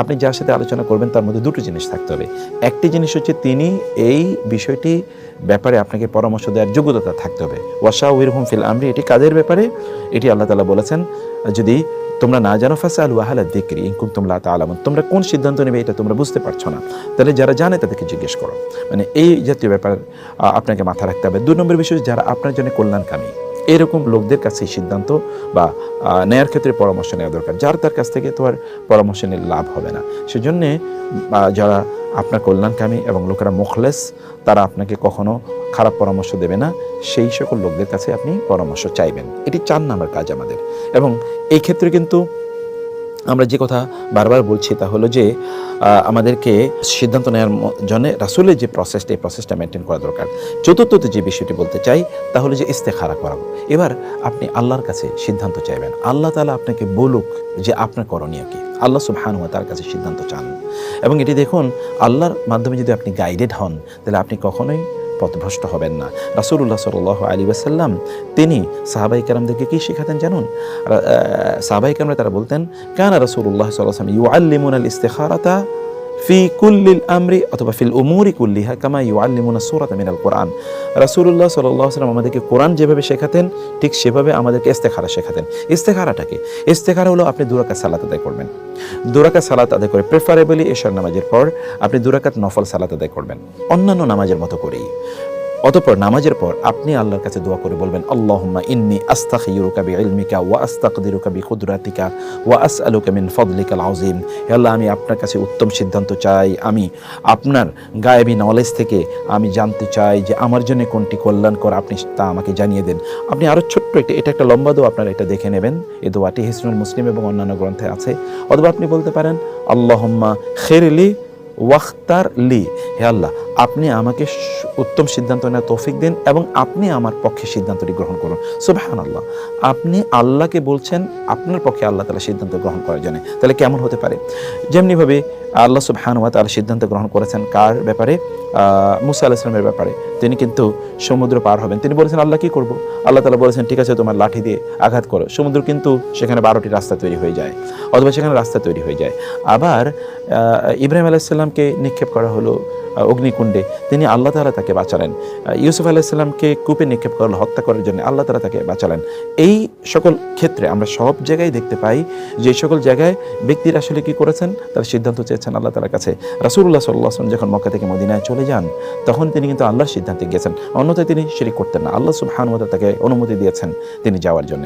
আপনি যার সাথে আলোচনা করবেন তার মধ্যে দুটো জিনিস থাকতে হবে। একটি জিনিস হচ্ছে তিনি এই বিষয়টি ব্যাপারে আপনাকে পরামর্শ দেওয়ার যোগ্যতা থাকতে হবে। ওয়াশাউরিরহুম ফিল আমরি, এটি কাদের ব্যাপারে? এটি আল্লাহ তাআলা বলেছেন, যদি তোমরা না জানো ফাসআলু আহলা যিকরি ইন কুনতুম লা তা'লামুন, তোমরা কোন সিদ্ধান্ত নেবে এটা তোমরা বুঝতে পারছো না, তাহলে যারা জানে তাদেরকে জিজ্ঞেস করো। মানে এই জাতীয় ব্যাপার আপনাকে মাথায় রাখতে হবে। 2 নম্বর বিষয়, যারা আপনার জন্য কল্যাণকামী, এরকম লোকদের কাছে সিদ্ধান্ত বা নেয়ার ক্ষেত্রে পরামর্শ নেওয়া দরকার। যার তার কাছ থেকে তো আর পরামর্শ নিলে লাভ হবে না। সেজন্যে যারা আপনার কল্যাণকামী এবং লোকেরা মুখলেস, তারা আপনাকে কখনো খারাপ পরামর্শ দেবে না, সেই সকল লোকদের কাছে আপনি পরামর্শ চাইবেন। এটি 4 নম্বর কাজ আমাদের। এবং এই ক্ষেত্রে কিন্তু আমরা যে কথা বারবার বলছি তা হলো যে আমাদেরকে সিদ্ধান্ত নেওয়ার জন্য রাসূলের যে প্রসেসটা, এই প্রসেসটা মেনটেন করা দরকার। চতুর্থতে যে বিষয়টি বলতে চাই তা হলো যে ইস্তেখারা করা। এবার আপনি আল্লাহর কাছে সিদ্ধান্ত চাইবেন, আল্লাহ তাআলা আপনাকে বলুক যে আপনার করণীয় কি। আল্লাহ সুবহানাহু ওয়া তাআলার কাছে সিদ্ধান্ত চান, এবং এটি দেখুন আল্লাহর মাধ্যমে যদি আপনি গাইডেড হন তাহলে আপনি কখনোই পথভ্রষ্ট হবেন না। রাসূলুল্লাহ সাল্লাল্লাহু আলাইহি ওয়াসাল্লাম তিনি সাহাবায়ে কেরামদেরকে কি শেখাতেন জানুন? সাহাবায়ে কেরামরা তারা বলতেন, কানা রাসূলুল্লাহ সাল্লাল্লাহু আলাইহি ওয়াসাল্লাম ইউআল্লিমুনাল ইস্তিখারাতা ফি কুল্লিল আমরি অথবা ফিল উমুরি কুল্লিহা কামা ইউআল্লিমুনা সূরাতা মিনাল কোরআন। রাসূলুল্লাহ সাল্লাল্লাহু আলাইহি ওয়াসাল্লাম আমাদেরকে কোরআন যেভাবে শেখাতেন ঠিক সেভাবে আমাদেরকে ইস্তেখারা শেখাতেন। ইস্তেখারাটা কি? ইস্তেখারা হলো আপনি 2 রাকাত সালাত আদায় করবেন। 2 রাকাত সালাত আদায় করে প্রেফারেবলি এশার নামাজের পর আপনি 2 রাকাত নফল সালাত আদায় করবেন অন্যান্য নামাজের মতো করেই। অতঃপর নামাজের পর আপনি আল্লাহর কাছে দোয়া করে বলবেন, আল্লাহুম্মা ইন্নী আস্তাগফিরুকা বিইলমিকা ওয়া আস্তাকদিরুকা বিকুদরাতিকা ওয়া আসআলুকা মিন ফাদলিকাল আযীম। হে আল্লাহ, আমি আপনার কাছে উত্তম সিদ্ধান্ত চাই, আমি আপনার গায়েবী নলেজ থেকে আমি জানতে চাই যে আমার জন্য কোনটি কল্যাণকর, আপনি তা আমাকে জানিয়ে দেন। আপনি আরও ছোট্ট এটা একটা লম্বা দোয়া, আপনারা এটা দেখে নেবেন। এই দোয়াটি হিসনুল মুসলিম এবং অন্যান্য গ্রন্থে আছে। অথবা আপনি বলতে পারেন, আল্লাহুম্মা খিরলি ওয়াখতার লি, হে আল্লাহ আপনি আমাকে উত্তম সিদ্ধান্ত নেওয়ার তৌফিক দিন এবং আপনি আমার পক্ষে সিদ্ধান্তটি গ্রহণ করুন। সুবহানাল্লাহ, আপনি আল্লাহকে বলছেন আপনার পক্ষে আল্লাহ তাআলা সিদ্ধান্ত গ্রহণ করার জন্য। তাহলে কেমন হতে পারে? যেমনিভাবে আল্লাহ সুবহানাহু ওয়া তাআলা সিদ্ধান্ত গ্রহণ করেছেন কার ব্যাপারে? মুসা আলাইহিস সালামের ব্যাপারে। তিনি কিন্তু সমুদ্র পার হবেন, তিনি বলেছেন আল্লাহ কি করব? আল্লাহ তাআলা বলেছেন ঠিক আছে তোমার লাঠি দিয়ে আঘাত করো। সমুদ্র কিন্তু সেখানে 12টি রাস্তা তৈরি হয়ে যায়, অথবা সেখানে রাস্তা তৈরি হয়ে যায়। আবার ইব্রাহিম আলাইহিস সালামকে নিক্ষেপ করা হলো অগ্নিকুণ্ডে, তিনি আল্লাহ তাআলা তাকে বাঁচালেন। ইউসুফ আলাইহিস সালামকে কূপে নিক্ষেপ করলো হত্যা করার জন্য, আল্লাহ তাআলা তাকে বাঁচালেন। এই সকল ক্ষেত্রে আমরা সব জায়গায় দেখতে পাই যে সকল জায়গায় ব্যক্তিরা আসলে কি করেছেন, তারা সিদ্ধান্ত চেয়েছেন আল্লাহ তাআলার কাছে। রাসূলুল্লাহ সাল্লাল্লাহু আলাইহি ওয়াসাল্লাম যখন মক্কা থেকে মদিনায় চলে যান তখন তিনি কিন্তু আল্লাহর সিদ্ধান্তে গিয়েছেন, অন্যথায় তিনি শিরক করতেন না। আল্লাহ সুবহানাহু ওয়া তাআলা তাকে অনুমতি দিয়েছেন তিনি যাওয়ার জন্য।